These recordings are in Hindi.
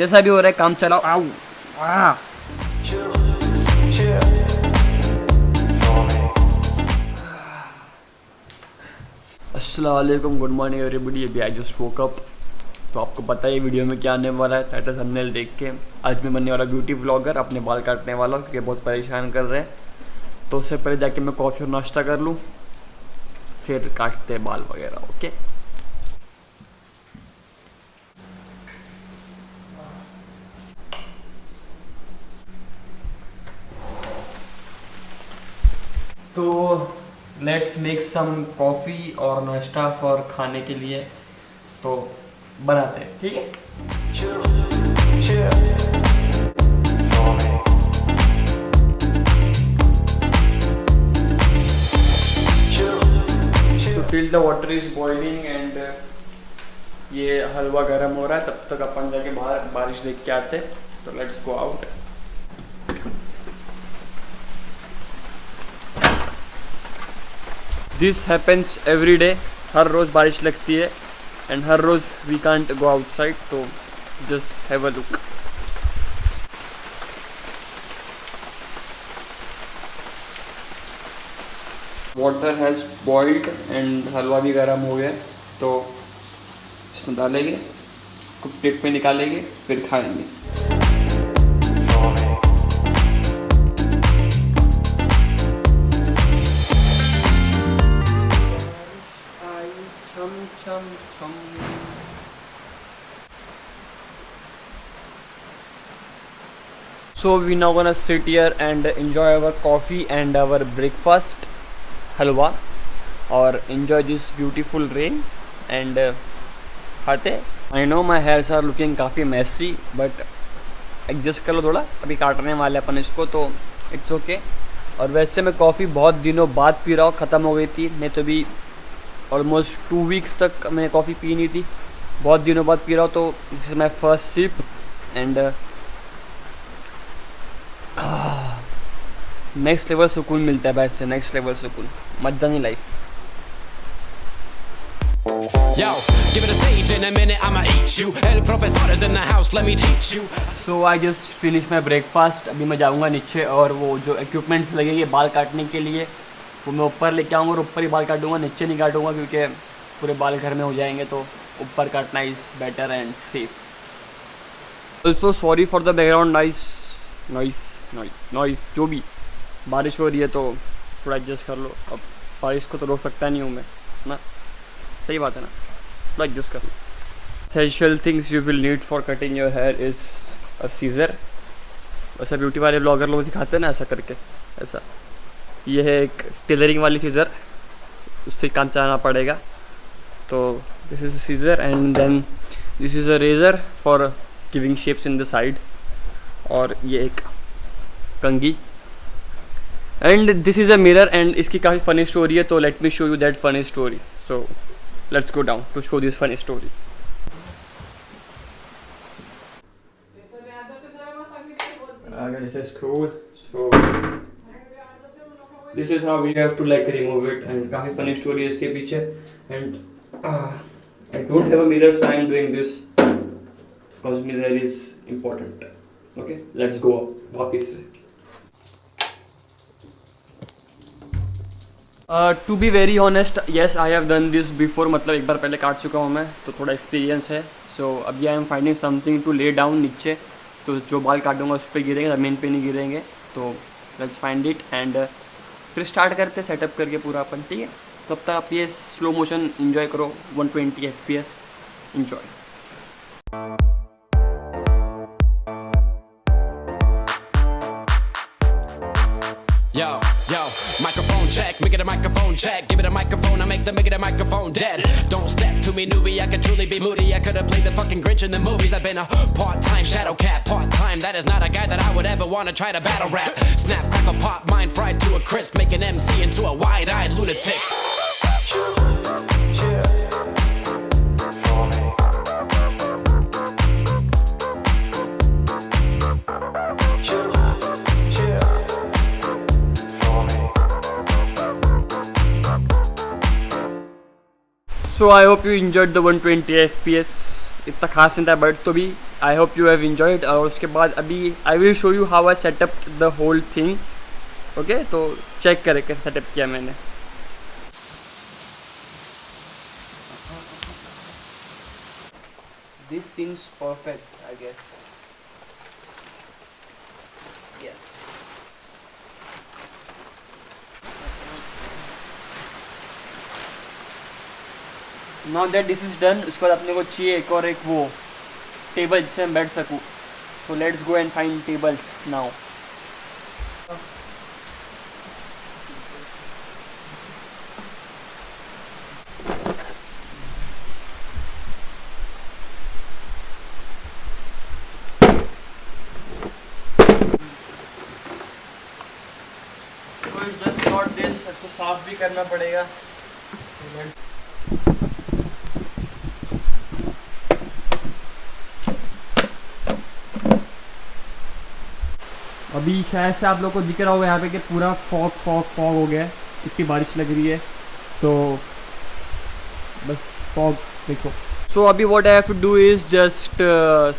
जैसा भी हो रहा है काम चलाओ। आओ अस्सलाम वालेकुम, गुड मॉर्निंग एवरीबॉडी। अभी आई जस्ट वोक अप। तो आपको पता है वीडियो में क्या आने वाला है, टाइटल थंबनेल देख के। आज मैं बनने वाला ब्यूटी व्लॉगर, अपने बाल काटने वाला हूँ क्योंकि बहुत परेशान कर रहे हैं। तो उससे पहले जाके मैं कॉफ़ी और नाश्ता कर लूँ, फिर काटते बाल वगैरह। ओके तो लेट्स मेक सम कॉफ़ी और नाश्ता फॉर खाने के लिए। तो बनाते हैं, ठीक है। तो till the water is boiling and ये हलवा गर्म हो रहा है, तब तक अपन जाके बाहर बारिश देख के आते। तो let's go out. This happens every day. हर रोज़ बारिश लगती है एंड हर रोज़ वी कांट गो आउटसाइड। तो just have a look. Water has boiled and halwa भी गर्म हो गया। तो इसमें डालेंगे, इसको प्लेट में निकालेंगे, फिर खाएंगे। So we now gonna sit here and enjoy our coffee and our breakfast halwa or enjoy this beautiful rain and खाते। I know my hairs are looking काफ़ी messy but एडजस्ट कर लो थोड़ा, अभी काटने वाले अपन इसको, तो इट्स ओके। और वैसे मैं कॉफ़ी बहुत दिनों बाद पी रहा हूँ, ख़त्म हो गई थी। नहीं तो भी ऑलमोस्ट 2 वीक्स तक मैंने कॉफ़ी पी नहीं थी, बहुत दिनों बाद पी रहा हूँ। तो this is my first sip and next level सुकून मिलता है भाई इससे, नेक्स्ट लेवल सुकून, मजा नहीं life. Yo, give it a stage in a minute, I'ma eat you. El professor is in the house, let me teach you. So I just finished my breakfast। अभी मैं जाऊँगा नीचे और वो जो इक्विपमेंट्स लगेंगे बाल काटने के लिए वो मैं ऊपर लेके आऊँगा और ऊपर ही बाल काटूँगा, नीचे नहीं काटूँगा क्योंकि पूरे बाल घर में हो जाएंगे। तो ऊपर काटना is better and safe. Also sorry for the background noise जो भी। बारिश हो रही है तो थोड़ा एडजस्ट कर लो। अब बारिश को तो रोक सकता नहीं हूँ मैं ना, सही बात है ना, थोड़ा एडजस्ट कर लो। Essential things you will need for cutting your hair is a scissor. वैसे ब्यूटी वाले ब्लॉगर लोग दिखाते हैं ना ऐसा करके, ऐसा। ये है एक टेलरिंग वाली सीज़र, उससे काम चलाना पड़ेगा। तो this is a scissor and then this is a razor for giving shapes in the side. और ये एक कंघी and this is a mirror and इसकी काफ़ी फ़नी स्टोरी है। तो let me show you that funny story. So let's go down to show this funny story. This is cool. So this is how we have to like remove it and काफ़ी funny story है इसके पीछे and I don't have a mirror so I am doing this because mirror is important. Okay, let's go वापिस से। To be very honest, yes I have done this before, मतलब एक बार पहले काट चुका हूँ मैं, तो थोड़ा एक्सपीरियंस है। सो अभी I am finding something to lay down नीचे, तो जो बाल काटूंगा उस पर गिरेंगे, ज़मीन पे नहीं गिरेंगे। तो लेट्स फाइंड इट एंड फिर स्टार्ट करते सेटअप करके पूरा अपन, ठीक है। तो अब तक आप ये स्लो मोशन इन्जॉय करो, 120 FPS enjoy. Yo, microphone check, make it a microphone check. Give it a microphone, I make the microphone dead. Don't step to me, newbie, I could truly be moody. I could have played the fucking Grinch in the movies. I've been a part-time shadow cat, part-time. That is not a guy that I would ever want to try to battle rap. Snap, crackle, pop, mind fried to a crisp. Make an MC into a wide-eyed lunatic. So I hope you enjoyed the 120 FPS। इतना खास नहीं था बट तो भी I hope you have enjoyed। और उसके बाद अभी I will show you how I setup the whole thing. Okay, तो चेक करें कैसे सेटअप किया मैंने। This seems perfect, I guess. Yes. Now that this is done, उसके बाद अपने को चाहिए एक और एक वो टेबल जिससे मैं बैठ सकूँ। So let's go and find tables now. Just not this, तो साफ भी करना पड़ेगा। अभी शायद से आप लोग को दिख रहा होगा यहाँ पे कि पूरा फॉग हो गया है, इतनी बारिश लग रही है, तो बस फॉग देखो। सो अभी what I have to do is just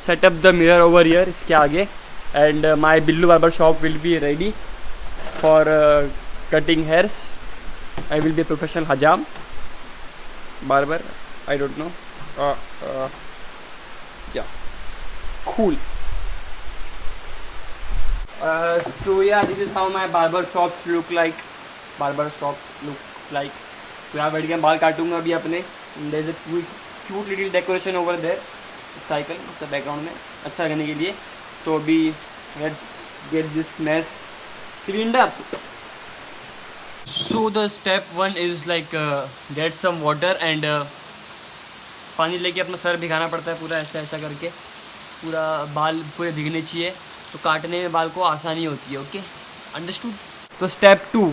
set up the mirror over here, इसके आगे, and my Billu barber shop will be ready for cutting hairs. I will be a professional hajam barber. I don't know. Yeah, cool. So yeah, this is how my barber shops look like. Barber shop looks like. तो यहाँ बैठ के मैं बाल काटूंगा अभी अपने। There's a cute little decoration over there. Cycle सब बैकग्राउंड में अच्छा करने के लिए। तो अभी let's get this mess cleaned up. So the step one is like get some water and पानी लेके अपना सर भिगाना पड़ता है पूरा, ऐसा ऐसा करके पूरा बाल पूरे भीगने चाहिए, तो काटने में बाल को आसानी होती है। Okay, understood. तो स्टेप 2,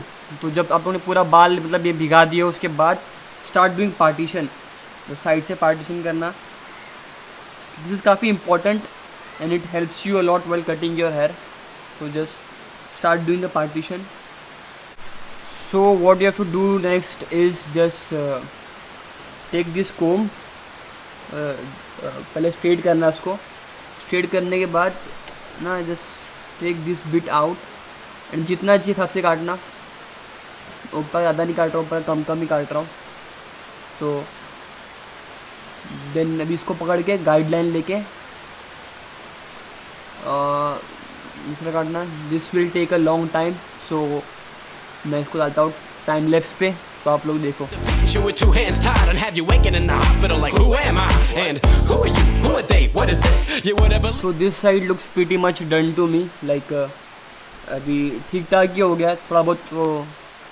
तो जब आपने पूरा बाल मतलब ये भिगा दिए उसके बाद स्टार्ट डूइंग पार्टीशन, तो साइड से पार्टीशन करना। दिस इज़ काफ़ी important and it helps you a lot while cutting your hair. तो just start doing the partition. So what you have to do next is just take this comb, पहले स्ट्रेट करना उसको। स्ट्रेट करने के बाद ना just take this bit out and जितना चाहिए हिसाब से काटना। ऊपर ज़्यादा नहीं काट रहा हूँ, ऊपर कम ही काट रहा हूँ। तो देन अभी इसको पकड़ के गाइडलाइन लेके दूसरा काटना। This will take a long time, so मैं इसको डालता हूँ टाइम लैप्स पे, तो आप लोग देखो। So this side looks pretty much done to me, like अभी ठीक ठाक ही हो गया। थोड़ा बहुत तो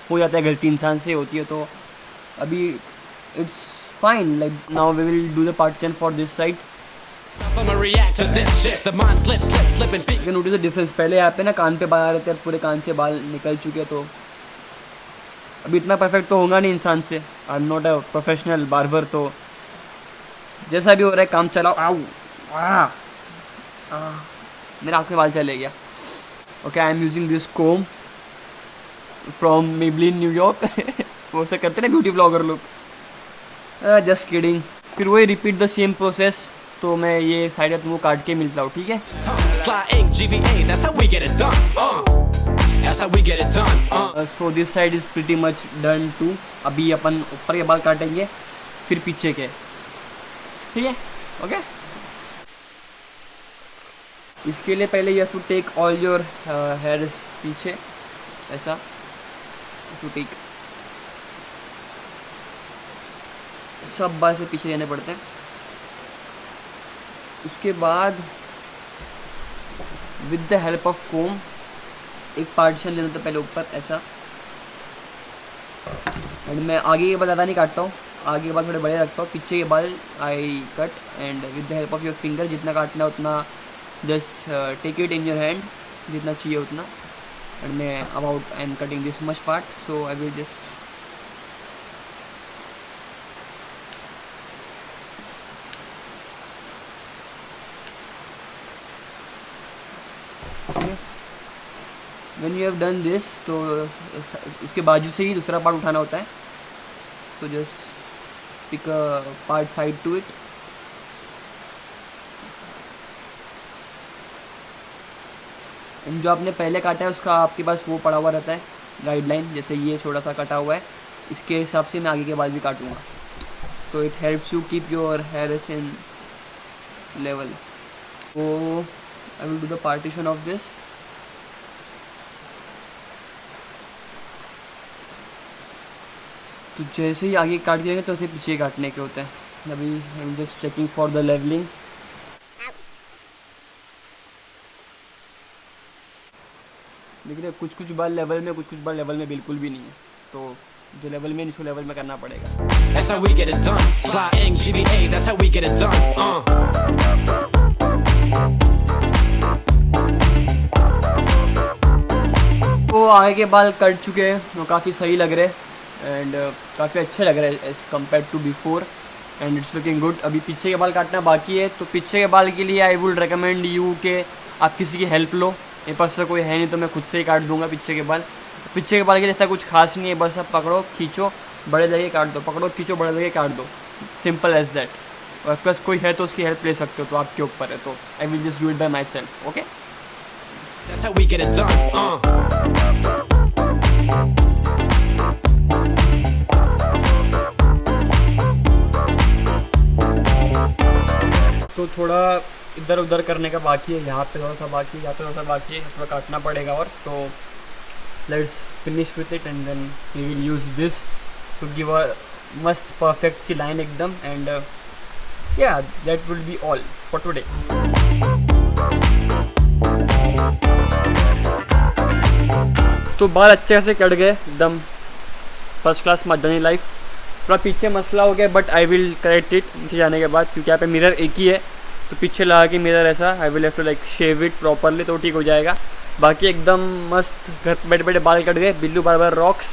हो जाता है, गलती इंसान से होती है, तो अभी it's fine. Like now we will do the partition for this side. You can notice the difference. पहले यहाँ पे ना कान पे बाल आ रहे थे, पूरे कान से बाल निकल चुके, तो अभी इतना परफेक्ट तो होगा नहीं इंसान से। I am not a professional barber, तो जैसा भी हो रहा है काम चलाओ। आऊ मेरे आँख में बाल चले गया। Okay, I am using this comb from Maybelline New York. वो से करते ना ब्यूटी ब्लॉगर लोग। Just kidding. फिर वही रिपीट द सेम प्रोसेस। तो मैं ये साइड है तुमको काट के मिलता हूँ, ठीक है। So this side is pretty much done too. अभी अपन ऊपर के बाल काटेंगे, फिर पीछे के, ठीक है। ओके, इसके लिए पहले you have to take all your hair पीछे, ऐसा टू टेक सब बाल से पीछे लेने पड़ते हैं। उसके बाद विद द हेल्प ऑफ कोम एक पार्टीशन लेना था पहले ऊपर, ऐसा। एंड मैं आगे के बाल ज़्यादा नहीं काटता हूँ, आगे के बाल थोड़े बड़े रखता हूँ, पीछे के बाल I cut. And with the help of your finger जितना काटना है उतना just take it in your hand, जितना चाहिए उतना। एंड मैं about I am cutting this much part, so I will just when you have done this, तो उसके बाजू से ही दूसरा पार्ट उठाना होता है। तो just pick a part side to it and जो आपने पहले काटा है उसका आपके पास वो पड़ा हुआ रहता है गाइडलाइन, जैसे ये छोटा सा कटा हुआ है, इसके हिसाब से मैं आगे के बाल भी काटूँगा। तो it helps you keep your hairs in level. तो I will do the partition of this. तो जैसे ही आगे काट दिएंगे तो उसे पीछे काटने के होते हैं। अभी I am just checking for the levelling. देखिए कुछ कुछ बाल लेवल में, कुछ कुछ बाल लेवल में बिल्कुल भी नहीं है, तो जो लेवल में इसको लेवल में करना पड़ेगा। That's how we get it done. Flying GVA, that's how we get it done. तो आगे के बाल कट चुके हैं, वो काफ़ी सही लग रहे हैं एंड काफ़ी अच्छे लग रहे हैं as compare to before and it's looking good. अभी पीछे के बाल काटना बाकी है, तो पीछे के बाल के लिए आई वुड रिकमेंड यू कि आप किसी की हेल्प लो। मेरे पास से कोई है नहीं तो मैं खुद से ही काट दूंगा पीछे के बाल। पीछे के बाल के लिए ऐसा कुछ खास नहीं है, बस आप पकड़ो खींचो बड़े लगे काट दो, पकड़ो खींचो बड़े लगे काट दो, सिंपल एज दैट। और प्लस कोई है तो उसकी हेल्प ले सकते हो, तो आपके ऊपर है। तो I will just do it by my self. Okay, That's how we get it done. तो थोड़ा इधर उधर करने का बाकी है, यहाँ पे थोड़ा सा बाकी है, यहाँ पे थोड़ा सा बाकी है, थोड़ा काटना पड़ेगा। और तो let's finish with it and then we will use this to give a मस्त परफेक्ट सी लाइन एकदम। एंड या that will be all for today. तो बाल अच्छे से कट गए एकदम फर्स्ट क्लास मर्दानी लाइफ। थोड़ा पीछे मसला हो गया but I will correct it नीचे जाने के बाद, क्योंकि यहाँ पे मिरर एक ही है, तो पीछे लगा के मिरर ऐसा I will have to like shave it properly, तो ठीक हो जाएगा। बाकी एकदम मस्त घर पे बैठे बैठे बाल कट गए, बिल्लू बार बार रॉक्स।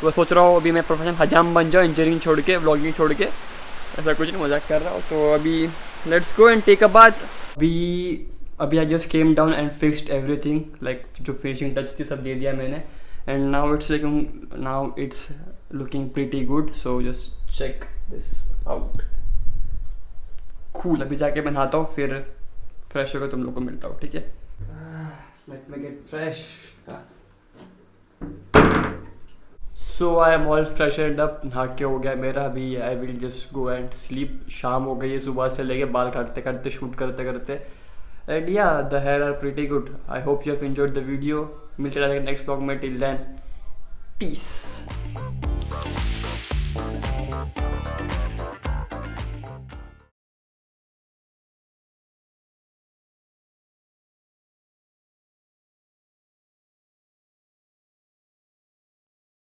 तो सोच रहा हूँ अभी मैं प्रोफेशनल हजाम बन जाऊँ, इंजीनियरिंग छोड़ के, व्लॉगिंग छोड़ के, ऐसा कुछ नहीं, मजाक कर रहा हूँ। तो अभी let's go and take a bath. अभी I just came down and fixed everything, like जो फिनिशिंग टच थी सब दे दिया मैंने। And now it's looking pretty good, so just check this out. Cool. अभी जाके मैं नहाता हूँ, फिर फ्रेश होकर तुम लोग को मिलता हूँ, ठीक है? Let me gate fresh. So I am all fresh and up, नहा के हो गया मेरा। अभी I will just go and sleep. शाम हो गई है, सुबह से लेके बाल काटते काटते शूट करते करते। एंड या the hair are pretty good. I hope you have enjoyed the video. मिलते रहेंगे नेक्स्ट व्लॉग में। Till then piece.